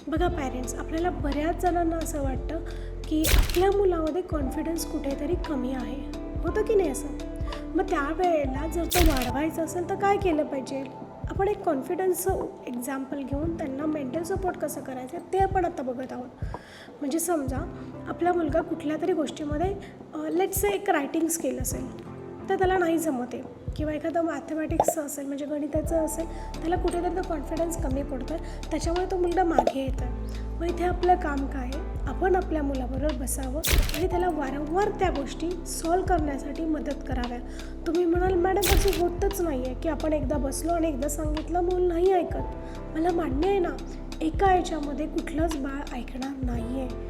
बघा पॅरेंट्स, आपल्याला बऱ्याच जणांना असं वाटतं की आपल्या मुलामध्ये कॉन्फिडन्स कुठेतरी कमी आहे. होतं की नाही असं? मग त्यावेळेला जर तो वाढवायचा असेल तर काय केलं पाहिजे? आपण एक कॉन्फिडन्सचं एक्झाम्पल घेऊन त्यांना मेंटल सपोर्ट कसं करायचं ते आपण आता बघत आहोत. म्हणजे समजा आपला मुलगा कुठल्या तरी गोष्टीमध्ये लेट्स से एक रायटिंग स्किल असेल, तर त्याला नाही जमत आहे, किंवा एखादं मॅथमॅटिक्सचं असेल म्हणजे गणिताचं असेल, त्याला कुठेतरी तो कॉन्फिडन्स कमी पडतो आहे, त्याच्यामुळे तो मुलगा मागे येतो आहे. मग इथे आपलं काम काय आहे? आपण आपल्या मुलाबरोबर बसावं आणि त्याला वारंवार त्या गोष्टी सॉल्व करण्यासाठी मदत कराव्या. तुम्ही म्हणाल मॅडम असं होतच नाही आहे की आपण एकदा बसलो आणि एकदा सांगितलं मूल नाही ऐकत. मला मान्य आहे ना, एका याच्यामध्ये कुठलंच बाळ ऐकणार नाही आहे.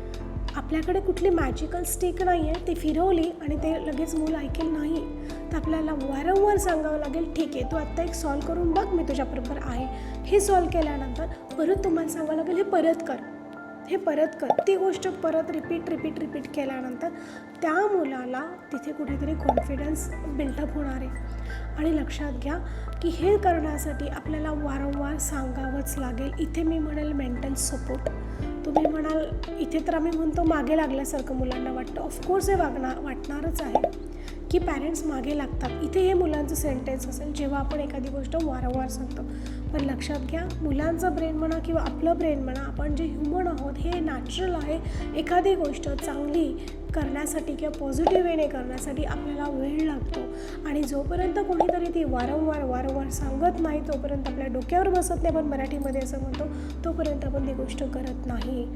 आपल्याकडे कुठली मॅजिकल स्टिक नाही आहे, ती फिरवली आणि ते लगेच मूल ऐकेल नाही. तर आपल्याला वारंवार सांगावं लागेल, ठीक आहे तू आत्ता एक सॉल्व करून बघ, मी तुझ्याबरोबर आहे. हे सॉल्व केल्यानंतर परत तुम्हाला सांगावं लागेल हे परत कर, हे परत कर. ती गोष्ट परत रिपीट केल्यानंतर त्या मुलाला तिथे कुठेतरी कॉन्फिडन्स बिल्डअप होणार आहे. आणि लक्षात घ्या की हे करण्यासाठी आपल्याला वारंवार सांगावंच लागेल. इथे मी म्हणेल मेंटल सपोर्ट. तुम्ही म्हणाल इथे तर आम्ही म्हणतो मागे लागल्यासारखं मुलांना वाटतं. ऑफकोर्स हे वाटणारच आहे की पॅरेंट्स मागे लागतात. इथे हे मुलांचं सेंटेन्स असेल जेव्हा आपण एखादी गोष्ट वारंवार सांगतो. पण लक्षात घ्या, मुलांचं ब्रेन म्हणा किंवा आपलं ब्रेन म्हणा, आपण जे ह्युमन आहोत हे नॅचरल आहे. एखादी गोष्ट चांगली करण्यासाठी किंवा पॉझिटिव्ह वेने करण्यासाठी आपल्याला वेळ लागतो. आणि जोपर्यंत कोणीतरी ती वारंवार सांगत नाही, तोपर्यंत आपल्या डोक्यावर बसत नाही, आपण मराठीमध्ये असं म्हणतो, तोपर्यंत आपण ती गोष्ट करत नाही.